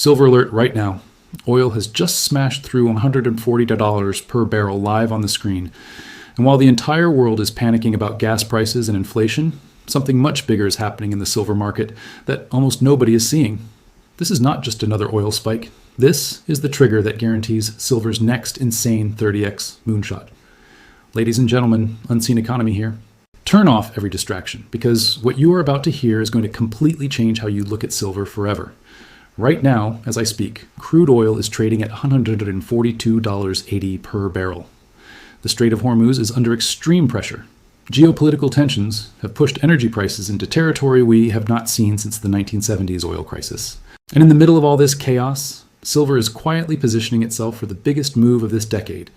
Silver alert right now. Oil has just smashed through $140 per barrel live on the screen. And while the entire world is panicking about gas prices and inflation, something much bigger is happening in the silver market that almost nobody is seeing. This is not just another oil spike. This is the trigger that guarantees silver's next insane 30x moonshot. Ladies and gentlemen, Unseen Economy here. Turn off every distraction, because what you are about to hear is going to completely change how you look at silver forever. Right now, as I speak, crude oil is trading at $142.80 per barrel. The Strait of Hormuz is under extreme pressure. Geopolitical tensions have pushed energy prices into territory we have not seen since the 1970s oil crisis. And in the middle of all this chaos, silver is quietly positioning itself for the biggest move of this decade.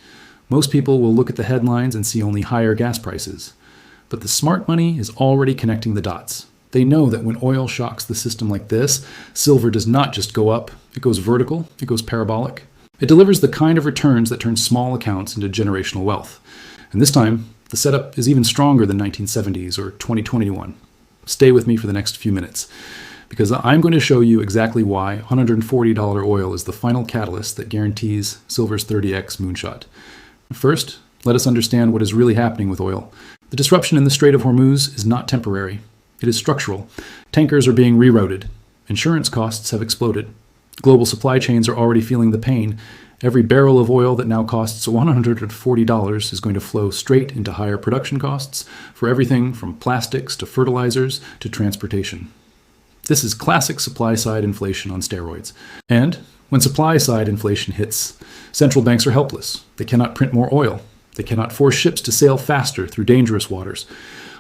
Most people will look at the headlines and see only higher gas prices. But the smart money is already connecting the dots. They know that when oil shocks the system like this, silver does not just go up, it goes vertical, it goes parabolic. It delivers the kind of returns that turn small accounts into generational wealth. And this time, the setup is even stronger than 1970s or 2021. Stay with me for the next few minutes, because I'm going to show you exactly why $140 oil is the final catalyst that guarantees silver's 30x moonshot. First, let us understand what is really happening with oil. The disruption in the Strait of Hormuz is not temporary. It is structural. Tankers are being rerouted. Insurance costs have exploded. Global supply chains are already feeling the pain. Every barrel of oil that now costs $140 is going to flow straight into higher production costs for everything from plastics to fertilizers to transportation. This is classic supply-side inflation on steroids. And when supply-side inflation hits, central banks are helpless. They cannot print more oil. They cannot force ships to sail faster through dangerous waters.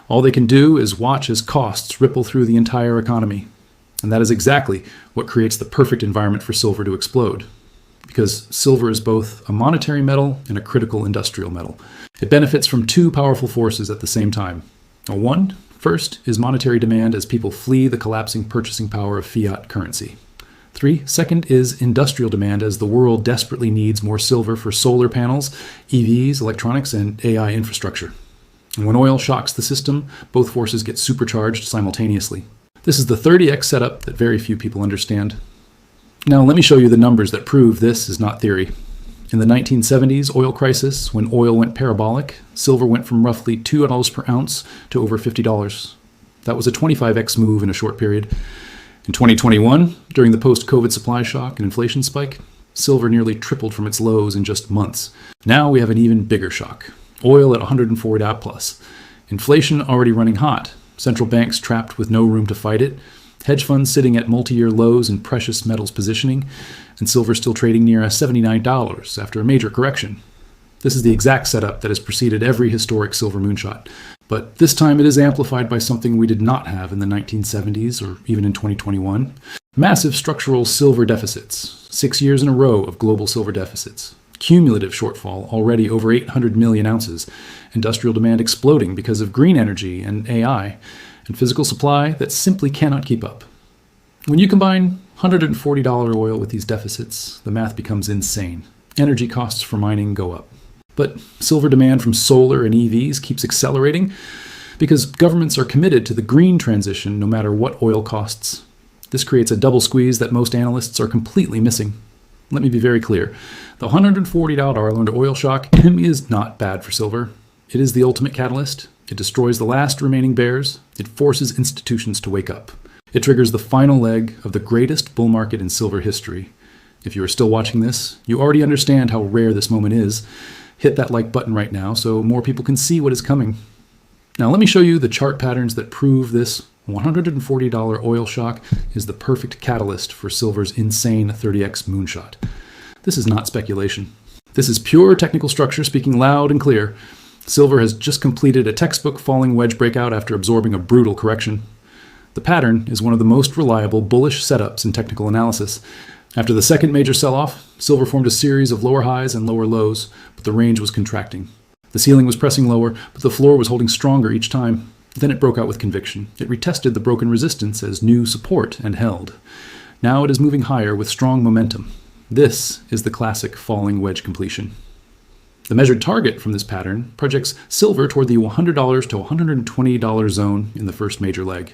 All they can do is watch as costs ripple through the entire economy. And that is exactly what creates the perfect environment for silver to explode. Because silver is both a monetary metal and a critical industrial metal. It benefits from two powerful forces at the same time. One, first, is monetary demand as people flee the collapsing purchasing power of fiat currency. Second is industrial demand as the world desperately needs more silver for solar panels, EVs, electronics, and AI infrastructure. And when oil shocks the system, both forces get supercharged simultaneously. This is the 30x setup that very few people understand. Now let me show you the numbers that prove this is not theory. In the 1970s oil crisis, when oil went parabolic, silver went from roughly $2 per ounce to over $50. That was a 25x move in a short period. In 2021, during the post-COVID supply shock and inflation spike, silver nearly tripled from its lows in just months. Now we have an even bigger shock. Oil at $104 plus. Inflation already running hot. Central banks trapped with no room to fight it. Hedge funds sitting at multi-year lows in precious metals positioning. And silver still trading near $79 after a major correction. This is the exact setup that has preceded every historic silver moonshot. But this time it is amplified by something we did not have in the 1970s or even in 2021. Massive structural silver deficits. 6 years in a row of global silver deficits. Cumulative shortfall, already over 800 million ounces. Industrial demand exploding because of green energy and AI. And physical supply that simply cannot keep up. When you combine $140 oil with these deficits, the math becomes insane. Energy costs for mining go up. But silver demand from solar and EVs keeps accelerating because governments are committed to the green transition no matter what oil costs. This creates a double squeeze that most analysts are completely missing. Let me be very clear. The $140 oil shock is not bad for silver. It is the ultimate catalyst. It destroys the last remaining bears. It forces institutions to wake up. It triggers the final leg of the greatest bull market in silver history. If you are still watching this, you already understand how rare this moment is. Hit that like button right now so more people can see what is coming. Now let me show you the chart patterns that prove this $140 oil shock is the perfect catalyst for silver's insane 30x moonshot. This is not speculation. This is pure technical structure speaking loud and clear. Silver has just completed a textbook falling wedge breakout after absorbing a brutal correction. The pattern is one of the most reliable bullish setups in technical analysis. After the second major sell-off, silver formed a series of lower highs and lower lows, but the range was contracting. The ceiling was pressing lower, but the floor was holding stronger each time. Then it broke out with conviction. It retested the broken resistance as new support and held. Now it is moving higher with strong momentum. This is the classic falling wedge completion. The measured target from this pattern projects silver toward the $100 to $120 zone in the first major leg.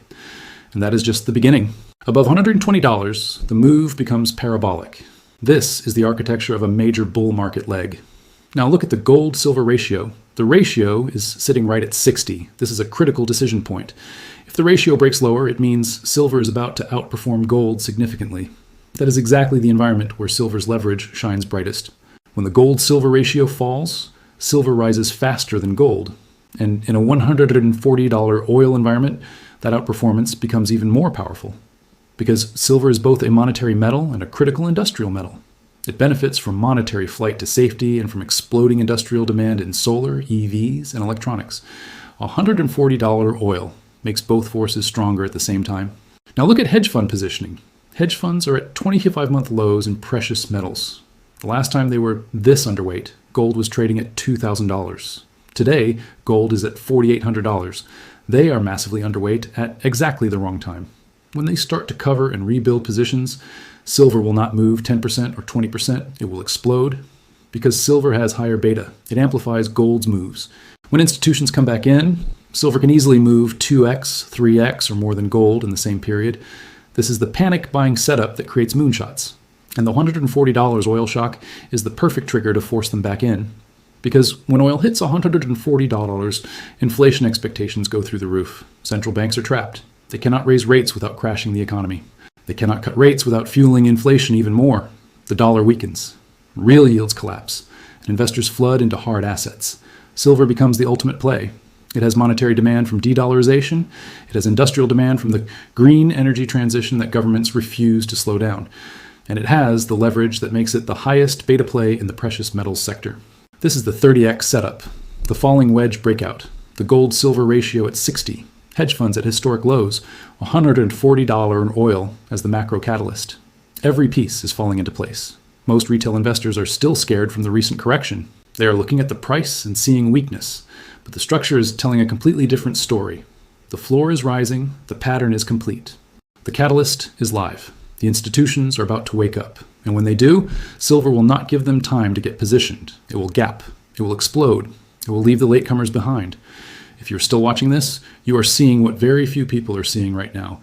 And that is just the beginning. Above $120, the move becomes parabolic. This is the architecture of a major bull market leg. Now look at the gold-silver ratio. The ratio is sitting right at 60. This is a critical decision point. If the ratio breaks lower, it means silver is about to outperform gold significantly. That is exactly the environment where silver's leverage shines brightest. When the gold-silver ratio falls, silver rises faster than gold. And in a $140 oil environment, that outperformance becomes even more powerful. Because silver is both a monetary metal and a critical industrial metal. It benefits from monetary flight to safety and from exploding industrial demand in solar, EVs, and electronics. $140 oil makes both forces stronger at the same time. Now look at hedge fund positioning. Hedge funds are at 25-month lows in precious metals. The last time they were this underweight, gold was trading at $2,000. Today, gold is at $4,800. They are massively underweight at exactly the wrong time. When they start to cover and rebuild positions, silver will not move 10% or 20%. It will explode because silver has higher beta. It amplifies gold's moves. When institutions come back in, silver can easily move 2x, 3x, or more than gold in the same period. This is the panic buying setup that creates moonshots. And the $140 oil shock is the perfect trigger to force them back in. Because when oil hits $140, inflation expectations go through the roof. Central banks are trapped. They cannot raise rates without crashing the economy. They cannot cut rates without fueling inflation even more. The dollar weakens. Real yields collapse. And investors flood into hard assets. Silver becomes the ultimate play. It has monetary demand from de-dollarization. It has industrial demand from the green energy transition that governments refuse to slow down. And it has the leverage that makes it the highest beta play in the precious metals sector. This is the 30x setup, the falling wedge breakout, the gold-silver ratio at 60, hedge funds at historic lows, $140 in oil as the macro catalyst. Every piece is falling into place. Most retail investors are still scared from the recent correction. They are looking at the price and seeing weakness, but the structure is telling a completely different story. The floor is rising, the pattern is complete. The catalyst is live. The institutions are about to wake up. And when they do, silver will not give them time to get positioned. It will gap. It will explode. It will leave the latecomers behind. If you're still watching this, you are seeing what very few people are seeing right now.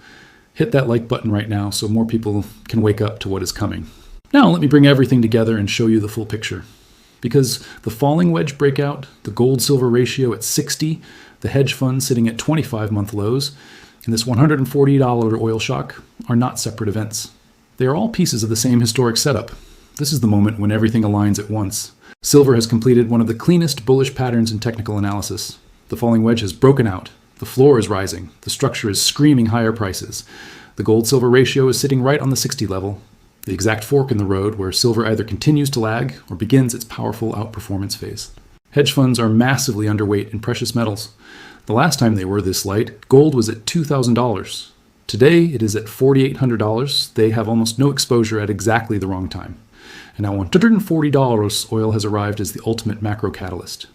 Hit that like button right now so more people can wake up to what is coming. Now let me bring everything together and show you the full picture. Because the falling wedge breakout, the gold-silver ratio at 60, the hedge fund sitting at 25-month lows, and this $140 oil shock are not separate events. They are all pieces of the same historic setup. This is the moment when everything aligns at once. Silver has completed one of the cleanest bullish patterns in technical analysis. The falling wedge has broken out. The floor is rising. The structure is screaming higher prices. The gold-silver ratio is sitting right on the 60 level, the exact fork in the road where silver either continues to lag or begins its powerful outperformance phase. Hedge funds are massively underweight in precious metals. The last time they were this light, gold was at $2,000. Today, it is at $4,800. They have almost no exposure at exactly the wrong time. And now $140 oil has arrived as the ultimate macro catalyst.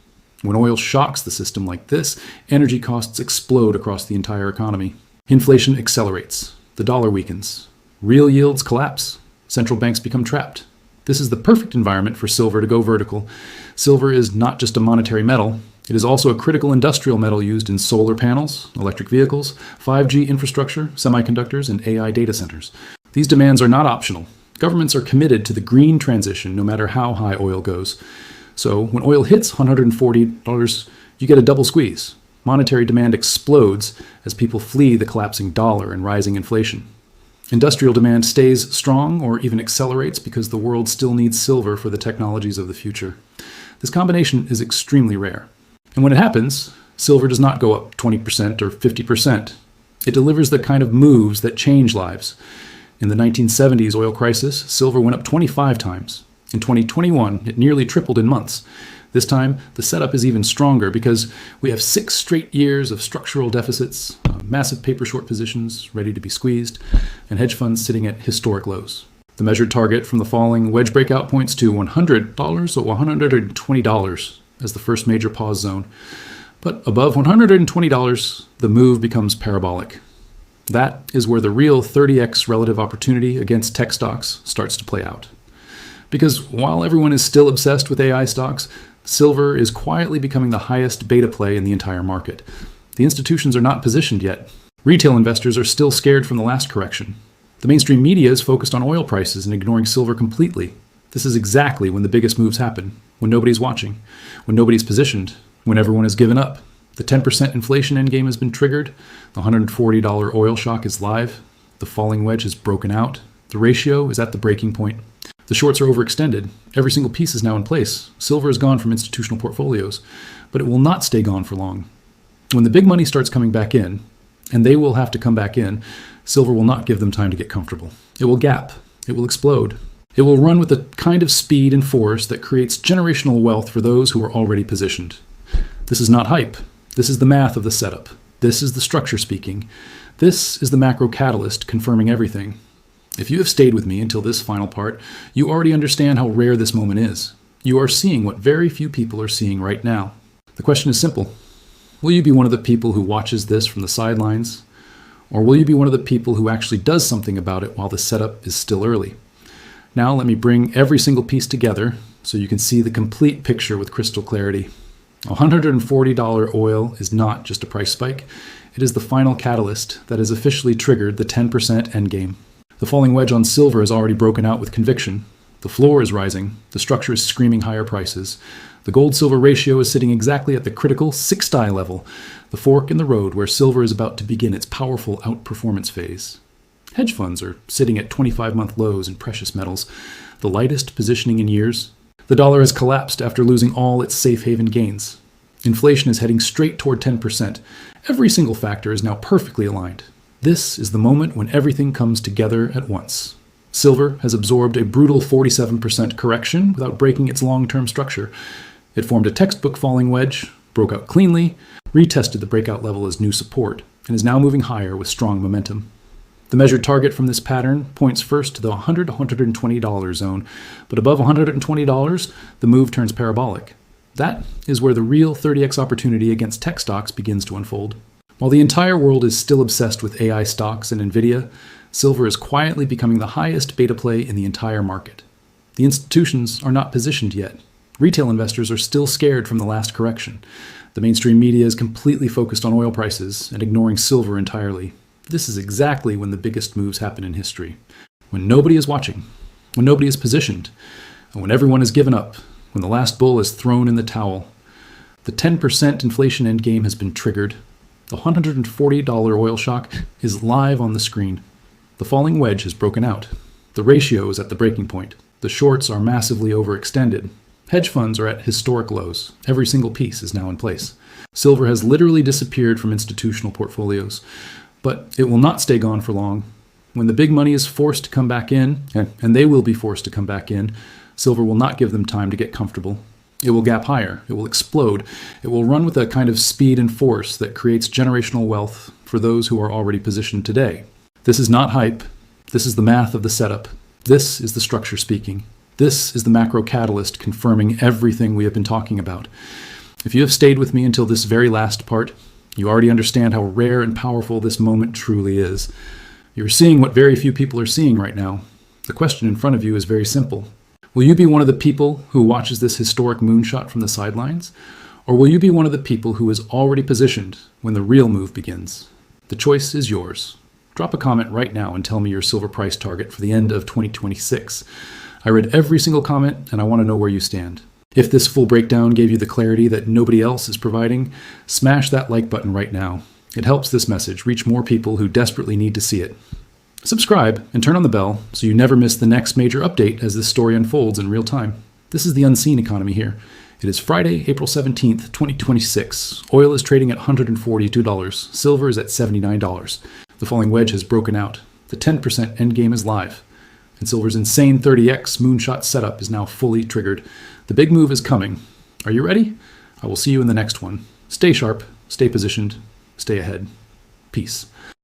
When oil shocks the system like this, energy costs explode across the entire economy. Inflation accelerates. The dollar weakens. Real yields collapse. Central banks become trapped. This is the perfect environment for silver to go vertical. Silver is not just a monetary metal. It is also a critical industrial metal used in solar panels, electric vehicles, 5G infrastructure, semiconductors, and AI data centers. These demands are not optional. Governments are committed to the green transition no matter how high oil goes. So when oil hits $140, you get a double squeeze. Monetary demand explodes as people flee the collapsing dollar and rising inflation. Industrial demand stays strong or even accelerates because the world still needs silver for the technologies of the future. This combination is extremely rare. And when it happens, silver does not go up 20% or 50%. It delivers the kind of moves that change lives. In the 1970s oil crisis, silver went up 25 times. In 2021, it nearly tripled in months. This time, the setup is even stronger because we have 6 straight years of structural deficits, massive paper short positions ready to be squeezed, and hedge funds sitting at historic lows. The measured target from the falling wedge breakout points to $100 or $120 as the first major pause zone. But above $120, the move becomes parabolic. That is where the real 30x relative opportunity against tech stocks starts to play out. Because while everyone is still obsessed with AI stocks, silver is quietly becoming the highest beta play in the entire market. The institutions are not positioned yet. Retail investors are still scared from the last correction. The mainstream media is focused on oil prices and ignoring silver completely. This is exactly when the biggest moves happen, when nobody's watching, when nobody's positioned, when everyone has given up. The 10% inflation endgame has been triggered, the $140 oil shock is live, the falling wedge has broken out, the ratio is at the breaking point. The shorts are overextended. Every single piece is now in place. Silver is gone from institutional portfolios, but it will not stay gone for long. When the big money starts coming back in, and they will have to come back in, silver will not give them time to get comfortable. It will gap. It will explode. It will run with a kind of speed and force that creates generational wealth for those who are already positioned. This is not hype. This is the math of the setup. This is the structure speaking. This is the macro catalyst confirming everything. If you have stayed with me until this final part, you already understand how rare this moment is. You are seeing what very few people are seeing right now. The question is simple. Will you be one of the people who watches this from the sidelines? Or will you be one of the people who actually does something about it while the setup is still early? Now let me bring every single piece together so you can see the complete picture with crystal clarity. $140 oil is not just a price spike. It is the final catalyst that has officially triggered the 10% endgame. The falling wedge on silver has already broken out with conviction. The floor is rising. The structure is screaming higher prices. The gold-silver ratio is sitting exactly at the critical 6-die level, the fork in the road where silver is about to begin its powerful outperformance phase. Hedge funds are sitting at 25-month lows in precious metals, the lightest positioning in years. The dollar has collapsed after losing all its safe haven gains. Inflation is heading straight toward 10%. Every single factor is now perfectly aligned. This is the moment when everything comes together at once. Silver has absorbed a brutal 47% correction without breaking its long-term structure. It formed a textbook falling wedge, broke out cleanly, retested the breakout level as new support, and is now moving higher with strong momentum. The measured target from this pattern points first to the $100 to $120 zone, but above $120, the move turns parabolic. That is where the real 30x opportunity against tech stocks begins to unfold. While the entire world is still obsessed with AI stocks and Nvidia, silver is quietly becoming the highest beta play in the entire market. The institutions are not positioned yet. Retail investors are still scared from the last correction. The mainstream media is completely focused on oil prices and ignoring silver entirely. This is exactly when the biggest moves happen in history. When nobody is watching, when nobody is positioned, and when everyone has given up, when the last bull is thrown in the towel. The 10% inflation endgame has been triggered. The $140 oil shock is live on the screen. The falling wedge has broken out. The ratio is at the breaking point. The shorts are massively overextended. Hedge funds are at historic lows. Every single piece is now in place. Silver has literally disappeared from institutional portfolios, but it will not stay gone for long. When the big money is forced to come back in, and they will be forced to come back in, silver will not give them time to get comfortable. It will gap higher. It will explode. It will run with a kind of speed and force that creates generational wealth for those who are already positioned today. This is not hype. This is the math of the setup. This is the structure speaking. This is the macro catalyst confirming everything we have been talking about. If you have stayed with me until this very last part, you already understand how rare and powerful this moment truly is. You're seeing what very few people are seeing right now. The question in front of you is very simple. Will you be one of the people who watches this historic moonshot from the sidelines? Or will you be one of the people who is already positioned when the real move begins? The choice is yours. Drop a comment right now and tell me your silver price target for the end of 2026. I read every single comment and I want to know where you stand. If this full breakdown gave you the clarity that nobody else is providing, smash that like button right now. It helps this message reach more people who desperately need to see it. Subscribe and turn on the bell so you never miss the next major update as this story unfolds in real time. This is the unseen economy here. It is Friday, April 17th, 2026. Oil is trading at $142. Silver is at $79. The falling wedge has broken out. The 10% endgame is live. And silver's insane 30x Moonshot setup is now fully triggered. The big move is coming. Are you ready? I will see you in the next one. Stay sharp, stay positioned, stay ahead. Peace.